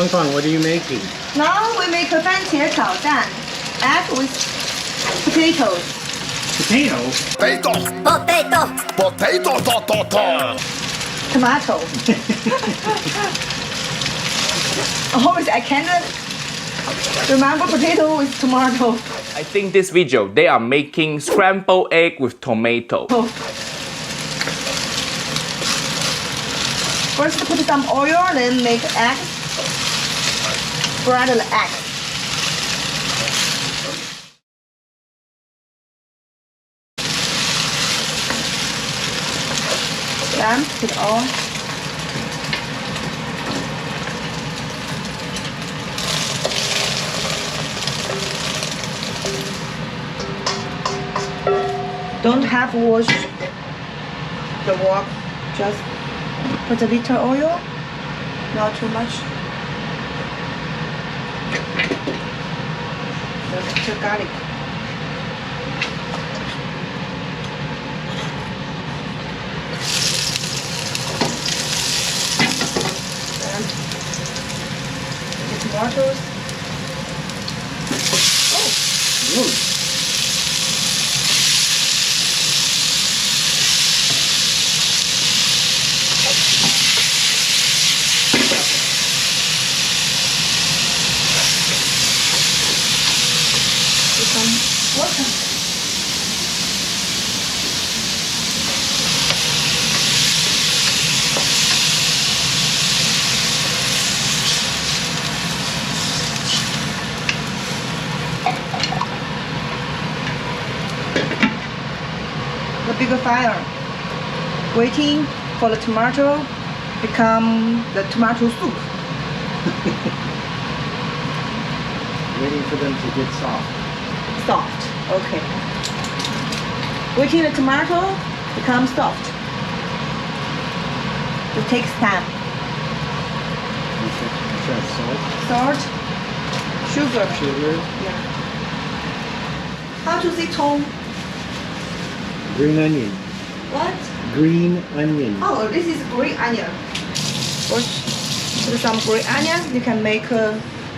Fang, what are you making? Now we make a 番茄炒蛋, egg with potatoes. Potato? Potato. Tomato. Always I can't remember potato with tomato. I think this video they are making scrambled egg with tomato. Oh. First put some oil, then make egg. Fried the egg. Then put all. Don't have wash the wok, just put a little oil, not too much. Just the garlic. And the tomatoes. Oh! Water. The bigger fire, waiting for the tomato become the tomato soup. Waiting for them to get soft. Soft, okay. Waiting the tomato becomes soft. It takes time. Is that Salt, sugar. salt? Sugar? Yeah. How to say tong? Green onion. What? Green onion. Oh, this is green onion. First, put some green onion. You can make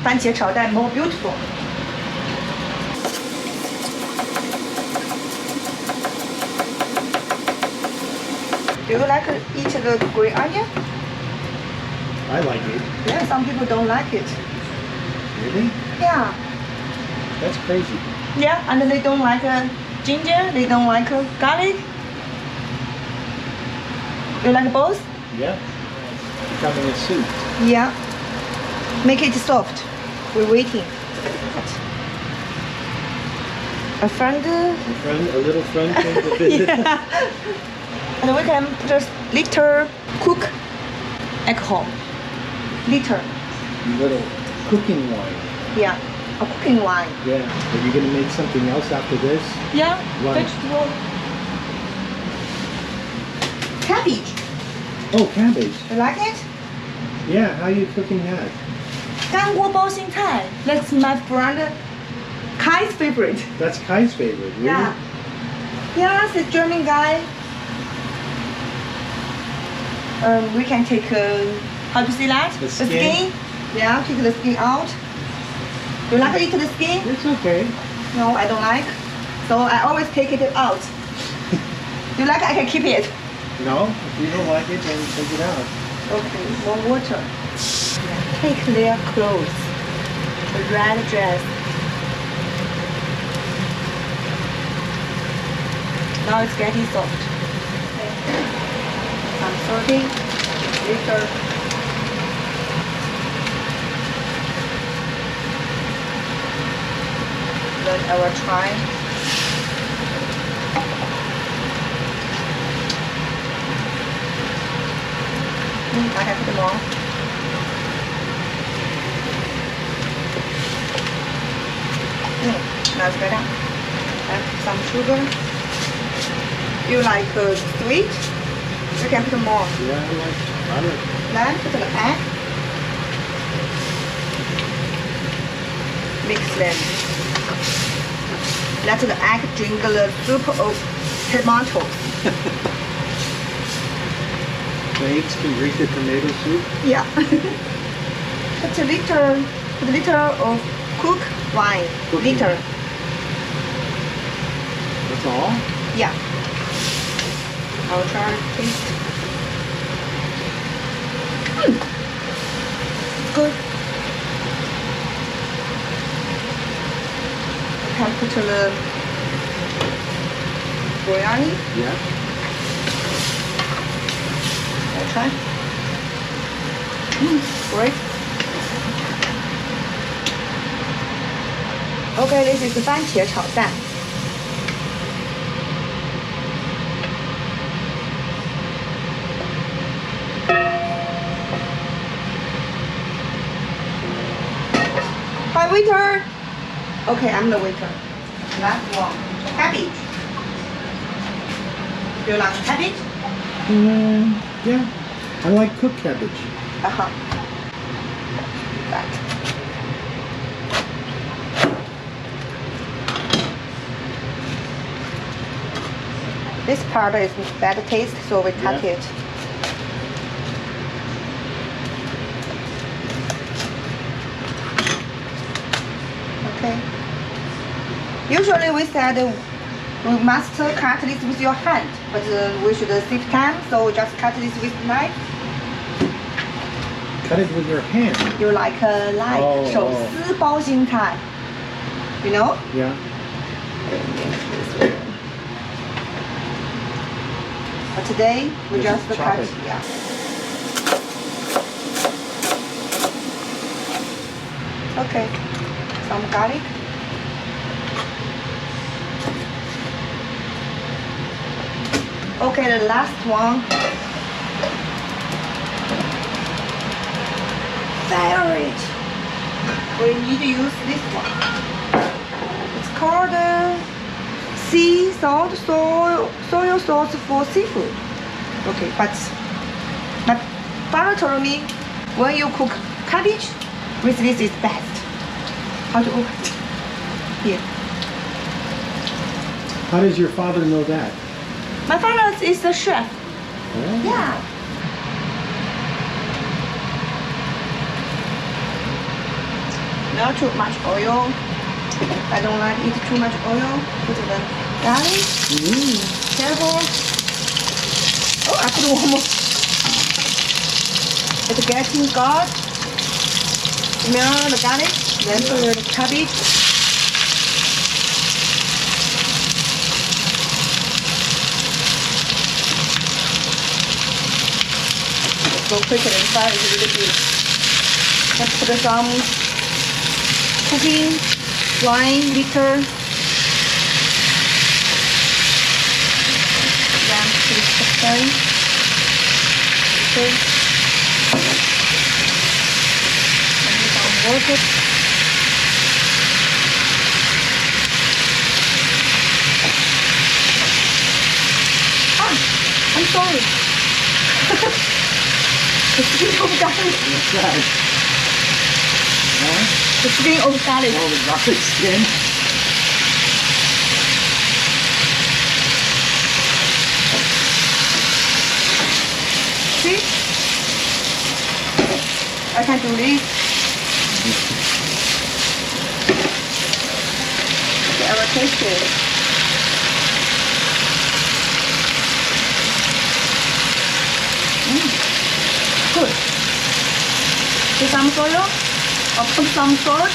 番茄炒蛋 more beautiful. Do you like eat the green onion? I like it. Yeah, some people don't like it. Really? Yeah. That's crazy. Yeah, and they don't like ginger, they don't like garlic. You like both? Yeah. Becoming a soup. Yeah. Make it soft. We're waiting. A friend? A little friend came to visit. Yeah. And we can just little cook alcohol. Little. Little cooking wine. Yeah. A cooking wine. Yeah. Are you going to make something else after this? Yeah. Lunch. Vegetable. Cabbage. Oh, cabbage. You like it? Yeah, how are you cooking that? 干锅包心菜. That's my friend Kai's favorite. That's Kai's favorite, really? Yeah. Here's a German guy. We can take, how to say that? The skin? Yeah, take the skin out. You like to eat the skin? It's okay. No, I don't like. So I always take it out. You like I can keep it. No, if you don't like it, then take it out. Okay, more water. Take their clothes. The red dress. Now it's getting soft. I'm sorting later. Then I will try. I have them all. Now it's better. Add some sugar. You like sweet? You can put more. Yeah, I like butter. Then put the egg. Mix them. Let the egg drink the soup of tomatoes. The eggs can drink the tomato soup. Yeah. Put a liter of cooked wine. Cooking Liter. wine. That's all? Yeah. I'll try to taste. Good. I can put the biryani. Yeah. I'll try. Great. Okay, this is 番茄炒蛋。Hi, waiter. Okay, I'm the waiter. Last one. Cabbage. Do you like cabbage? Yeah. I like cooked cabbage. Uh-huh. That. This part is bad taste, so we cut Yeah. it. Okay. Usually we said we must cut this with your hand, but we should save time, so we just cut this with knife. Cut it with your hand. You like Oh, 手撕包心菜, you know? Yeah. But today we Just just chop cut. it. Yeah. Okay. Some garlic. Okay, the last one. Favorite. We need to use this one. It's called sea salt, soy sauce for seafood. Okay, but my father told me when you cook cabbage, with this is best. How to open it? Here. How does your father know that? My father is the chef. Oh. Yeah. Not too much oil. I don't like it too much oil. Put the garlic. Careful. Oh, I put one more. It's getting God. Smell the garlic. Then put the cabbage. Go quicker and fire is really good. Let's put some cooking wine liter. Then put some okay. And some water. Ah, I'm sorry. The skin of garlic. What's that? Huh? The skin of garlic. Oh, the garlic skin. See? I can do this. Okay, I will taste it. Good. Put some soy or put some salt.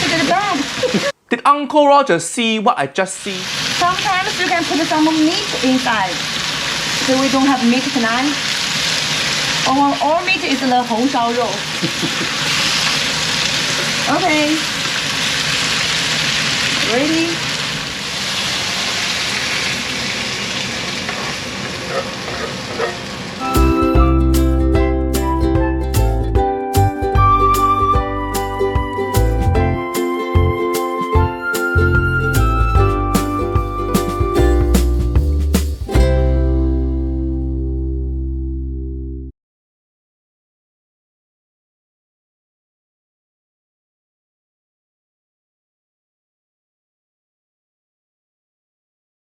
Put it back. Did Uncle Roger see what I just see? Sometimes you can put some meat inside. So we don't have meat tonight. All meat is the 红烧肉. Okay. Ready?